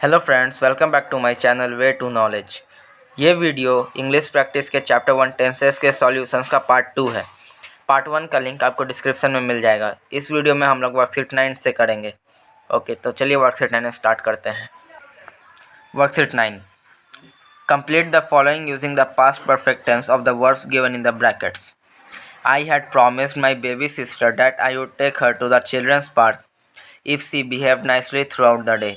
Hello friends, welcome back to my channel way to knowledge. ये video English practice के chapter 1 tenses के solutions का part 2 है। Part 1 का लिंक आपको डिस्क्रिप्शन में मिल जाएगा। इस वीडियो में हम लोग वर्कशीट 9 से करेंगे। ओके, तो चलिए वर्कशीट 9 स्टार्ट करते हैं। Worksheet 9, complete the following using the past perfect tense of the verbs given in the brackets. I had promised my baby sister that I would take her to the children's park if she behaved nicely throughout the day.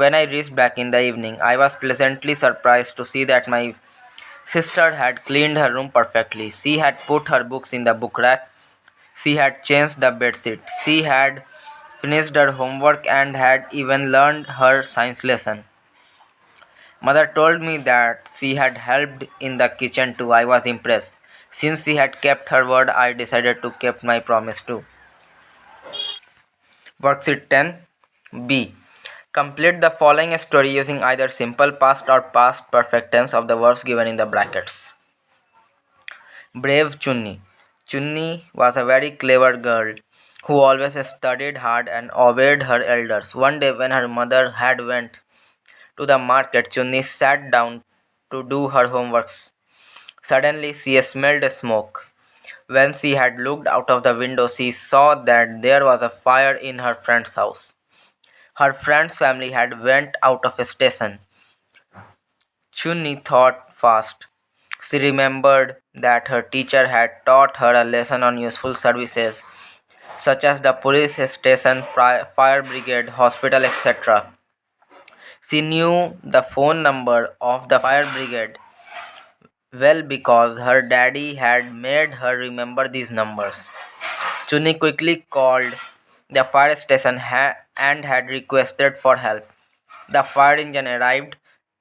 When I reached back in the evening, I was pleasantly surprised to see that my sister had cleaned her room perfectly. She had put her books in the book rack. She had changed the bedsheet. She had finished her homework and had even learned her science lesson. Mother told me that she had helped in the kitchen too. I was impressed. Since she had kept her word, I decided to keep my promise too. Worksheet 10B. Complete the following story using either simple past or past perfect tense of the verbs given in the brackets. Brave Chunni. Chunni was a very clever girl who always studied hard and obeyed her elders. One day when her mother had went to the market, Chunni sat down to do her homeworks. Suddenly she smelled smoke. When she had looked out of the window, she saw that there was a fire in her friend's house. Her friend's family had went out of station. Chunni thought fast. She remembered that her teacher had taught her a lesson on useful services, such as the police station, fire brigade, hospital, etc. She knew the phone number of the fire brigade well because her daddy had made her remember these numbers. Chunni quickly called the fire station and had requested for help. The fire engine arrived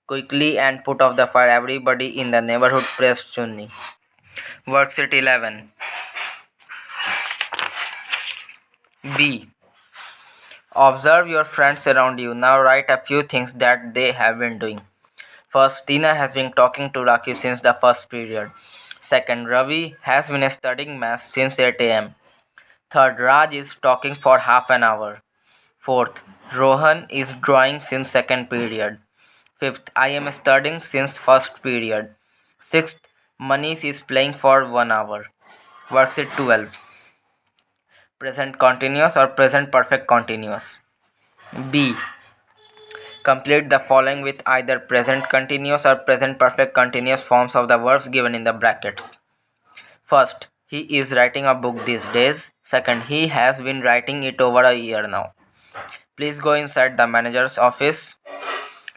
quickly and put out the fire. Everybody in the neighborhood praised Chunni. Worksheet 11. B. Observe your friends around you. Now write a few things that they have been doing. First, Tina has been talking to Raki since the first period. Second, Ravi has been studying math since 8 am. Third, Raj is talking for half an hour. Fourth, Rohan is drawing since second period. Fifth, I am studying since first period. Sixth, Manish is playing for 1 hour. Worksheet 12. Present continuous or present perfect continuous. B. Complete the following with either present continuous or present perfect continuous forms of the verbs given in the brackets. First, he is writing a book these days. Second, he has been writing it over a year now. Please go inside the manager's office.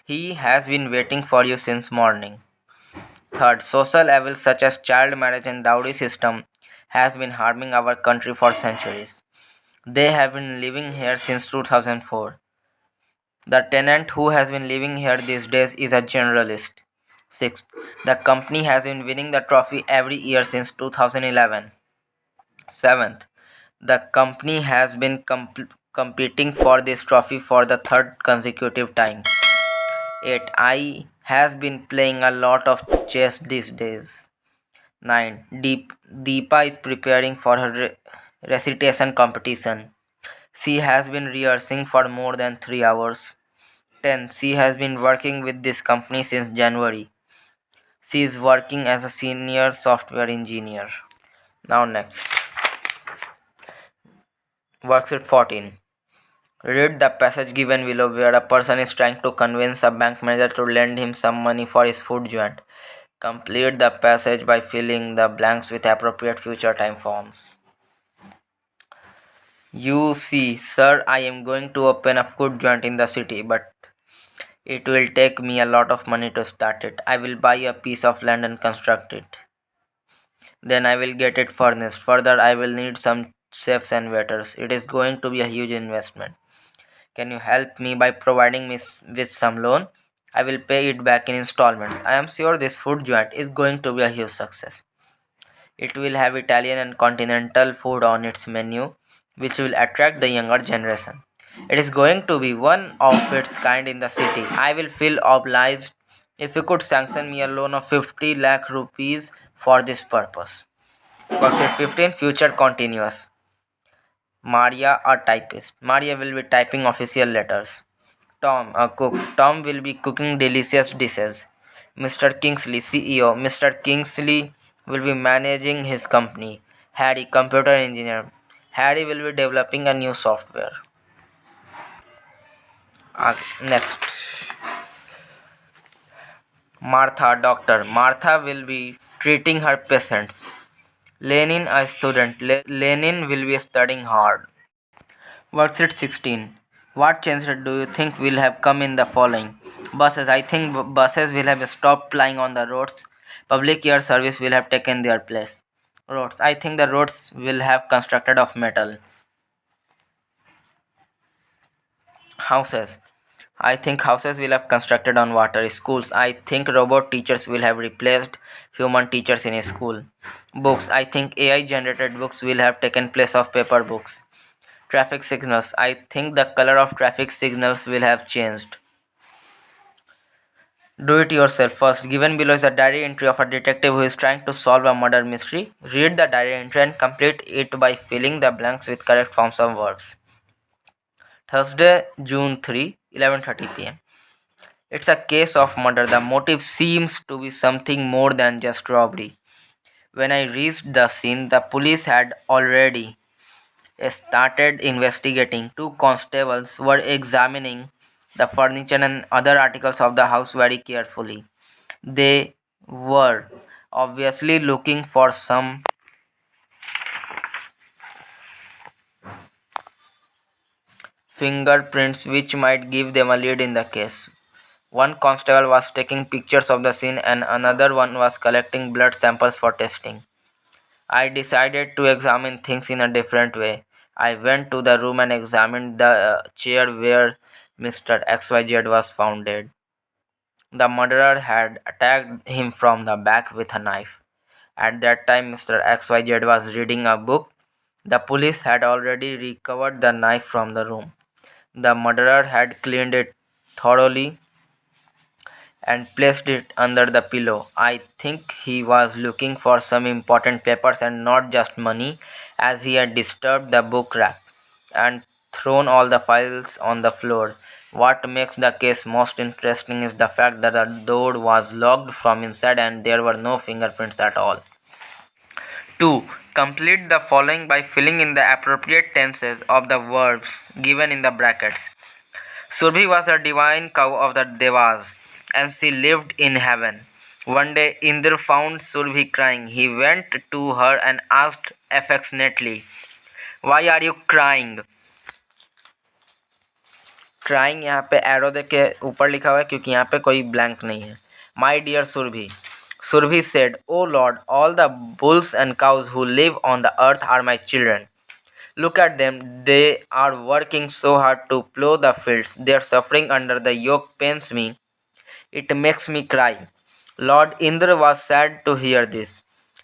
He has been waiting for you since morning. Third, social evils such as child marriage and dowry system has been harming our country for centuries. They have been living here since 2004. The tenant who has been living here these days is a generalist. Sixth, the company has been winning the trophy every year since 2011. Seventh, the company has been competing for this trophy for the third consecutive time. 8. I has been playing a lot of chess these days. 9. Deepa is preparing for her recitation competition. She has been rehearsing for more than 3 hours. 10. She has been working with this company since January. She is working as a senior software engineer. Now next. Worksheet 14. Read the passage given below where a person is trying to convince a bank manager to lend him some money for his food joint. Complete the passage by filling the blanks with appropriate future time forms. You see, sir, I am going to open a food joint in the city, but it will take me a lot of money to start it. I will buy a piece of land and construct it. Then I will get it furnished. Further, I will need some chefs and waiters. It is going to be a huge investment. Can you help me by providing me with some loan? I will pay it back in installments. I am sure this food joint is going to be a huge success. It will have Italian and continental food on its menu, which will attract the younger generation. It is going to be one of its kind in the city. I will feel obliged if you could sanction me a loan of 50 lakh rupees for this purpose. Worksheet 15. Future continuous. Maria, a typist. Maria will be typing official letters. Tom, a cook. Tom will be cooking delicious dishes. Mr. Kingsley, CEO. Mr. Kingsley will be managing his company. Harry, computer engineer. Harry will be developing a new software. Next, Martha, doctor. Martha will be treating her patients. Lenin, a student. Lenin will be studying hard. Worksheet 16. What changes do you think will have come in the following? Buses. I think buses will have stopped plying on the roads. Public air service will have taken their place. Roads. I think the roads will have constructed of metal. Houses. I think houses will have constructed on water. Schools. I think robot teachers will have replaced human teachers in a school. Books. I think AI generated books will have taken place of paper books. Traffic signals. I think the color of traffic signals will have changed. Do it yourself first. Given below is a diary entry of a detective who is trying to solve a murder mystery. Read the diary entry and complete it by filling the blanks with correct forms of verbs. Thursday, June 3, 11:30 p.m. It's a case of murder. The motive seems to be something more than just robbery. When I reached the scene, the police had already started investigating. Two constables were examining the furniture and other articles of the house very carefully. They were obviously looking for some fingerprints which might give them a lead in the case. One constable was taking pictures of the scene and another one was collecting blood samples for testing. I decided to examine things in a different way. I went to the room and examined the chair where Mr. XYZ was found dead. The murderer had attacked him from the back with a knife. At that time, Mr. XYZ was reading a book. The police had already recovered the knife from the room. The murderer had cleaned it thoroughly and placed it under the pillow. I think he was looking for some important papers and not just money, as he had disturbed the book rack and thrown all the files on the floor. What makes the case most interesting is the fact that the door was locked from inside and there were no fingerprints at all. 2. Complete the following by filling in the appropriate tenses of the verbs given in the brackets. Surbhi was a divine cow of the Devas, and she lived in heaven. One day Indra found Surbhi crying. He went to her and asked affectionately, "Why are you crying?" Crying यहाँ पे arrow देख के ऊपर लिखा हुआ है क्योंकि यहाँ पे कोई ब्लैंक नहीं है. My dear Surabhi. Surabhi said, "O Lord, all the bulls and cows who live on the earth are my children. Look at them, they are working so hard to plow the fields. Their suffering under the yoke pains me. It makes me cry." Lord Indra was sad to hear this.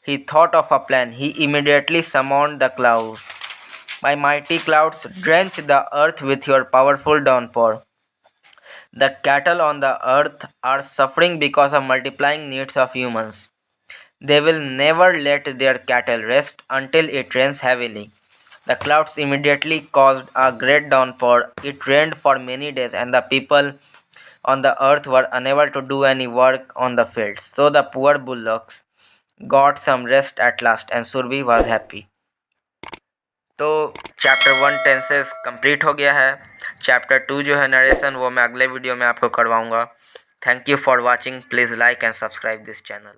He thought of a plan. He immediately summoned the clouds. "My mighty clouds, drench the earth with your powerful downpour. The cattle on the earth are suffering because of multiplying needs of humans. They will never let their cattle rest until it rains heavily." The clouds immediately caused a great downpour. It rained for many days, and the people on the earth were unable to do any work on the fields. So the poor bullocks got some rest at last, and Surbi was happy. तो chapter 1 tenses complete हो गया है. Chapter 2 जो है narration वो मैं अगले video में आपको करवाऊँगा. Thank you for watching. Please like and subscribe this channel.